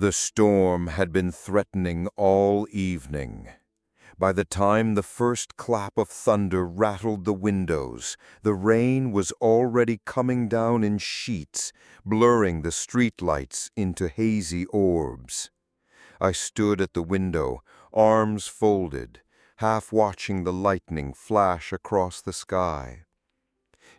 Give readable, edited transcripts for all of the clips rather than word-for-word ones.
The storm had been threatening all evening. By the time the first clap of thunder rattled the windows, the rain was already coming down in sheets, blurring the streetlights into hazy orbs. I stood at the window, arms folded, half watching the lightning flash across the sky.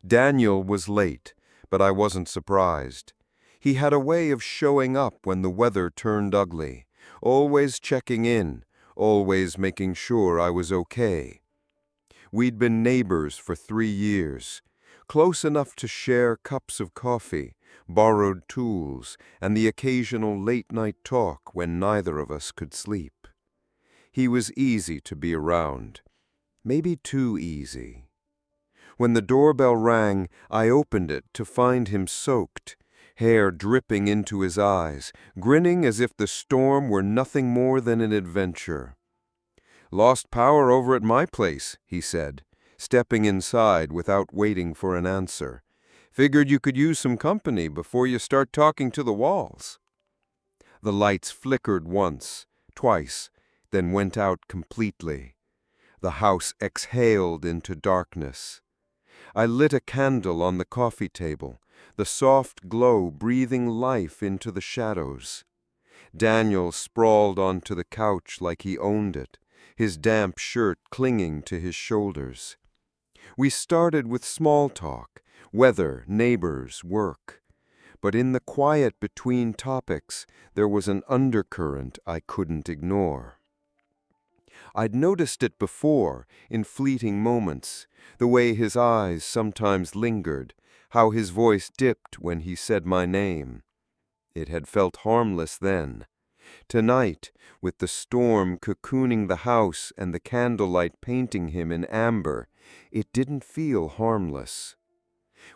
Daniel was late, but I wasn't surprised. He had a way of showing up when the weather turned ugly, always checking in, always making sure I was okay. We'd been neighbors for 3 years, close enough to share cups of coffee, borrowed tools, and the occasional late-night talk when neither of us could sleep. He was easy to be around, maybe too easy. When the doorbell rang, I opened it to find him soaked, hair dripping into his eyes, grinning as if the storm were nothing more than an adventure. "Lost power over at my place," he said, stepping inside without waiting for an answer. "Figured you could use some company before you start talking to the walls." The lights flickered once, twice, then went out completely. The house exhaled into darkness. I lit a candle on the coffee table, the soft glow breathing life into the shadows. Daniel sprawled onto the couch like he owned it, his damp shirt clinging to his shoulders. We started with small talk, weather, neighbors, work. But in the quiet between topics, there was an undercurrent I couldn't ignore. I'd noticed it before, in fleeting moments, the way his eyes sometimes lingered, how his voice dipped when he said my name. It had felt harmless then. Tonight, with the storm cocooning the house and the candlelight painting him in amber, it didn't feel harmless.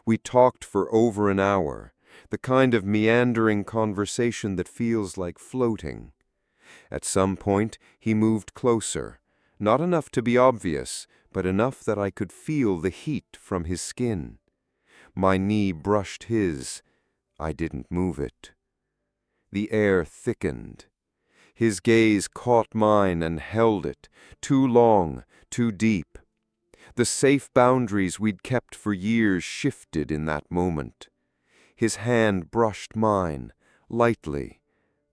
We talked for over an hour, the kind of meandering conversation that feels like floating. At some point, he moved closer, not enough to be obvious, but enough that I could feel the heat from his skin. My knee brushed his. I didn't move it. The air thickened. His gaze caught mine and held it, too long, too deep. The safe boundaries we'd kept for years shifted in that moment. His hand brushed mine, lightly,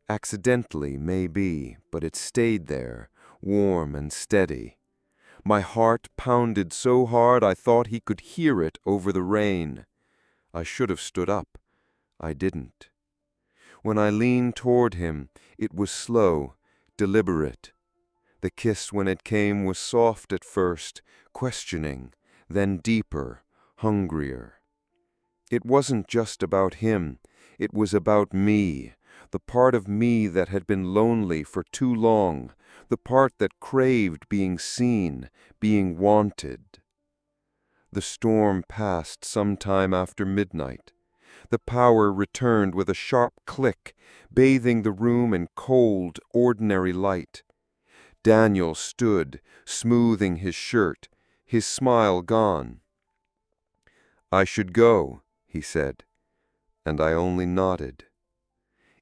accidentally maybe, but it stayed there, warm and steady. My heart pounded so hard I thought he could hear it over the rain. I should have stood up. I didn't. When I leaned toward him, it was slow, deliberate. The kiss when it came was soft at first, questioning, then deeper, hungrier. It wasn't just about him, it was about me, the part of me that had been lonely for too long, the part that craved being seen, being wanted. The storm passed sometime after midnight. The power returned with a sharp click, bathing the room in cold, ordinary light. Daniel stood, smoothing his shirt, his smile gone. "I should go," he said, and I only nodded.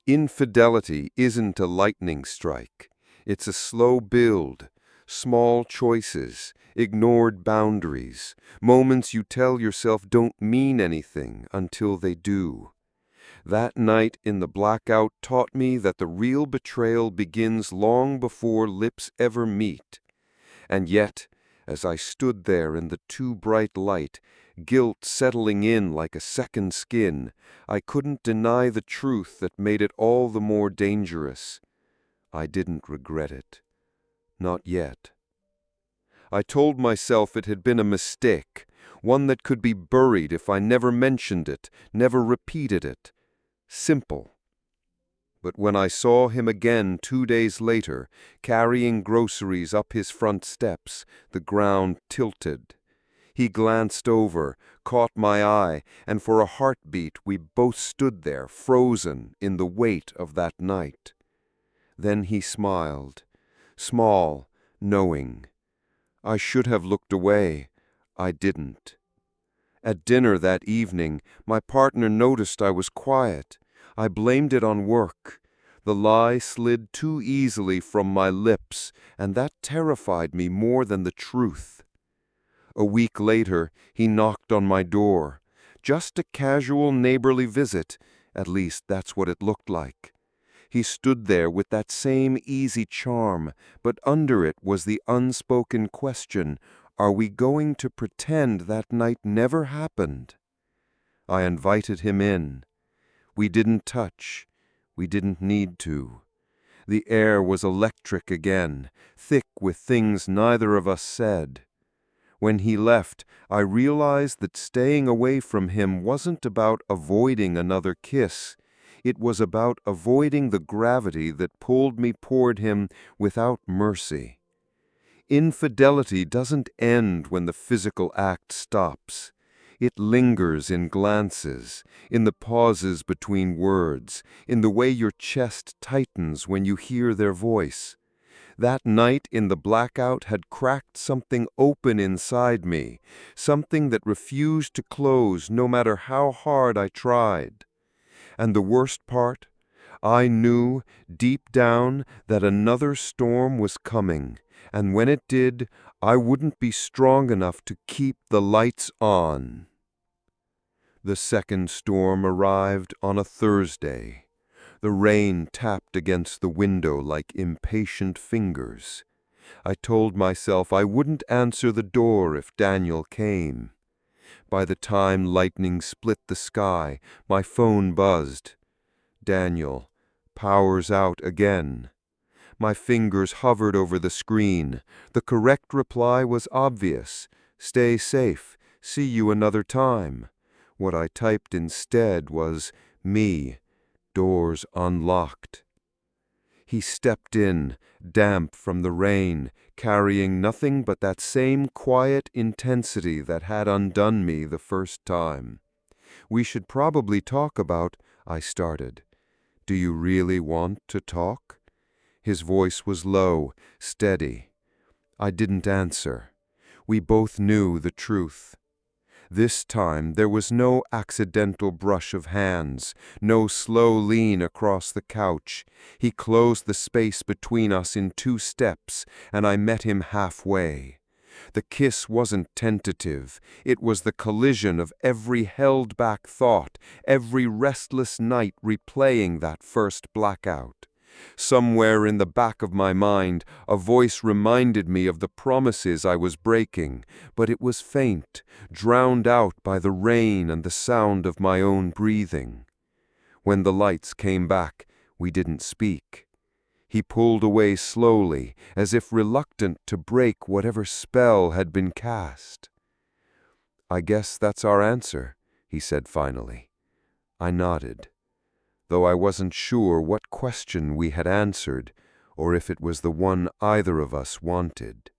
Infidelity isn't a lightning strike. It's a slow build, small choices, ignored boundaries, moments you tell yourself don't mean anything until they do. That night in the blackout taught me that the real betrayal begins long before lips ever meet. And yet, as I stood there in the too bright light, guilt settling in like a second skin, I couldn't deny the truth that made it all the more dangerous. I didn't regret it. Not yet. I told myself it had been a mistake, one that could be buried if I never mentioned it, never repeated it. Simple. But when I saw him again 2 days later, carrying groceries up his front steps, the ground tilted. He glanced over, caught my eye, and for a heartbeat we both stood there, frozen in the weight of that night. Then he smiled, small, knowing. I should have looked away. I didn't. At dinner that evening, my partner noticed I was quiet. I blamed it on work. The lie slid too easily from my lips, and that terrified me more than the truth. A week later, he knocked on my door. Just a casual neighborly visit, at least that's what it looked like. He stood there with that same easy charm, but under it was the unspoken question, are we going to pretend that night never happened? I invited him in. We didn't touch. We didn't need to. The air was electric again, thick with things neither of us said. When he left, I realized that staying away from him wasn't about avoiding another kiss. It was about avoiding the gravity that pulled me toward him without mercy. Infidelity doesn't end when the physical act stops. It lingers in glances, in the pauses between words, in the way your chest tightens when you hear their voice. That night in the blackout had cracked something open inside me, something that refused to close no matter how hard I tried. And the worst part? I knew, deep down, that another storm was coming, and when it did, I wouldn't be strong enough to keep the lights on. The second storm arrived on a Thursday. The rain tapped against the window like impatient fingers. I told myself I wouldn't answer the door if Daniel came. By the time lightning split the sky, my phone buzzed. Daniel, power's out again. My fingers hovered over the screen. The correct reply was obvious. Stay safe. See you another time. What I typed instead was, me, doors unlocked. He stepped in, damp from the rain, carrying nothing but that same quiet intensity that had undone me the first time. We should probably talk about, I started. Do you really want to talk? His voice was low, steady. I didn't answer. We both knew the truth. This time there was no accidental brush of hands, no slow lean across the couch. He closed the space between us in 2 steps, and I met him halfway. The kiss wasn't tentative. It was the collision of every held-back thought, every restless night replaying that first blackout. Somewhere in the back of my mind, a voice reminded me of the promises I was breaking, but it was faint, drowned out by the rain and the sound of my own breathing. When the lights came back, we didn't speak. He pulled away slowly, as if reluctant to break whatever spell had been cast. I guess that's our answer, he said finally. I nodded, though I wasn't sure what question we had answered, or if it was the one either of us wanted.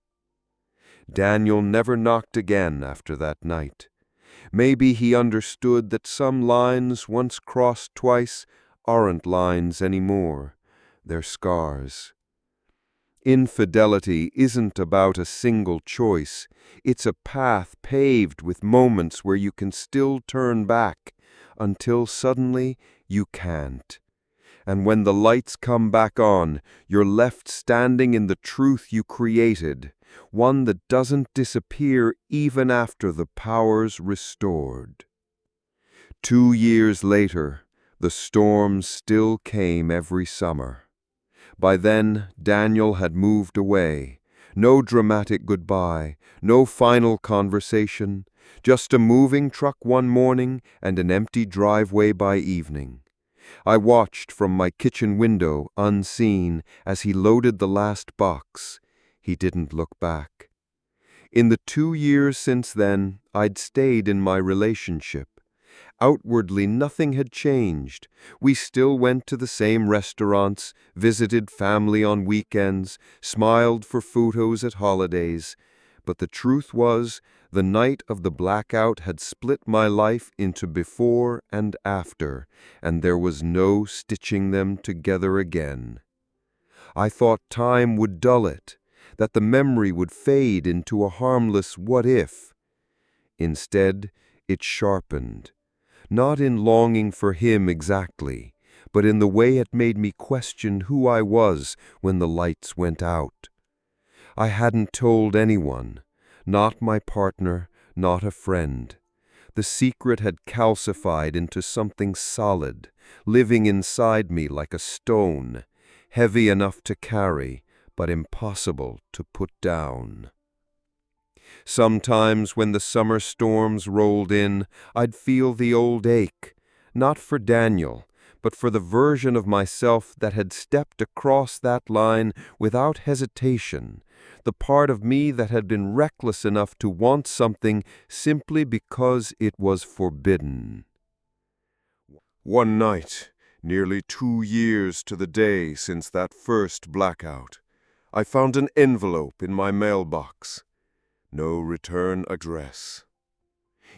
Daniel never knocked again after that night. Maybe he understood that some lines once crossed twice aren't lines anymore. They're scars. Infidelity isn't about a single choice. It's a path paved with moments where you can still turn back, until suddenly you can't. And when the lights come back on, you're left standing in the truth you created, one that doesn't disappear even after the power's restored. 2 years later, the storms still came every summer. By then, Daniel had moved away. No dramatic goodbye, no final conversation, just a moving truck one morning and an empty driveway by evening. I watched from my kitchen window, unseen, as he loaded the last box. He didn't look back. In the 2 years since then, I'd stayed in my relationship. Outwardly, nothing had changed. We still went to the same restaurants, visited family on weekends, smiled for photos at holidays. But the truth was, the night of the blackout had split my life into before and after, and there was no stitching them together again. I thought time would dull it, that the memory would fade into a harmless what-if. Instead, it sharpened. Not in longing for him exactly, but in the way it made me question who I was when the lights went out. I hadn't told anyone, not my partner, not a friend. The secret had calcified into something solid, living inside me like a stone, heavy enough to carry, but impossible to put down. Sometimes when the summer storms rolled in, I'd feel the old ache, not for Daniel, but for the version of myself that had stepped across that line without hesitation, the part of me that had been reckless enough to want something simply because it was forbidden. One night, nearly 2 years to the day since that first blackout, I found an envelope in my mailbox. No return address.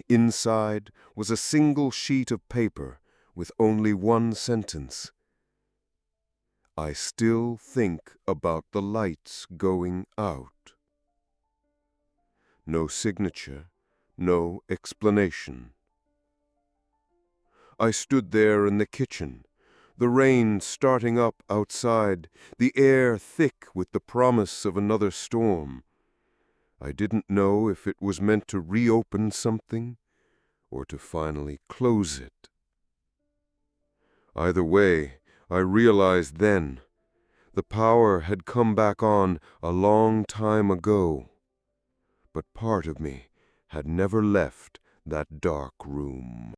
Inside was a single sheet of paper with only one sentence. I still think about the lights going out. No signature, no explanation. I stood there in the kitchen, the rain starting up outside, the air thick with the promise of another storm. I didn't know if it was meant to reopen something or to finally close it. Either way, I realized then, the power had come back on a long time ago, but part of me had never left that dark room.